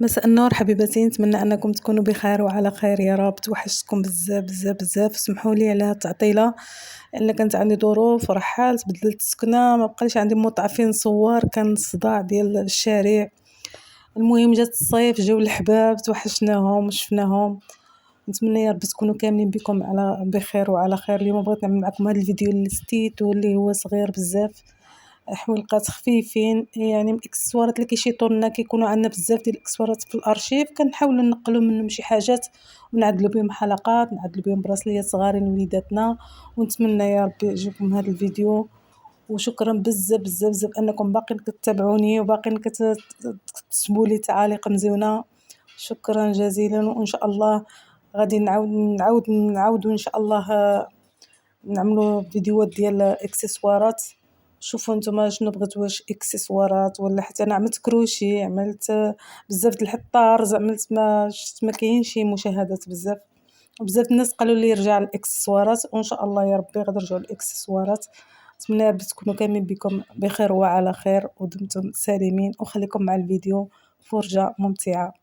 مساء النور حبيباتي، نتمنى انكم تكونوا بخير وعلى خير يا رب. توحشتكم بزاف بزاف بزاف، سمحوا لي على هاد التعطيله لان كانت عندي ظروف رحالت بدلت السكنه، ما بقاش عندي موطع فين نصور، كان الصداع ديال الشارع. المهم جات الصيف، جاو الحباب توحشناهم وشفناهم. نتمنى يا رب تكونوا كاملين بكم على بخير وعلى خير. اليوم بغيت نعمل معكم هذا الفيديو اللي ستيت واللي هو صغير بزاف، حويلقات خفيفين، يعني من الاكسسوارات اللي كيشيطوا لنا. كيكونوا عندنا بزاف ديال الاكسسوارات في الارشيف، كنحاولوا نقلوا منهم شي حاجات ونعدلوا بهم حلقات، نعدلوا بهم براسليات صغارين لوليداتنا. ونتمنى يا ربي يعجبكم هذا الفيديو، وشكرا بزاف بزاف بزاف انكم باقين كتتابعوني وباقين كتكتبوا لي تعاليق مزيونه. شكرا جزيلا، وان شاء الله غادي نعاودوا ان شاء الله نعملوا فيديوهات ديال اكسسوارات. شوفوا نتوما شنو بغيتوا، واش اكسسوارات ولا حتى انا عملت كروشي، عملت بزاف د الحطارز، عملت ما شفت ما كاين شي مشاهدات بزاف. بزاف الناس قالوا لي رجع الاكسسوارات، وان شاء الله يا ربي غادي نرجعوا الاكسسوارات. نتمنى يا ربي تكونوا كاملين بكم بخير وعلى خير ودمتم سالمين، وخليكم مع الفيديو، فرجة ممتعة.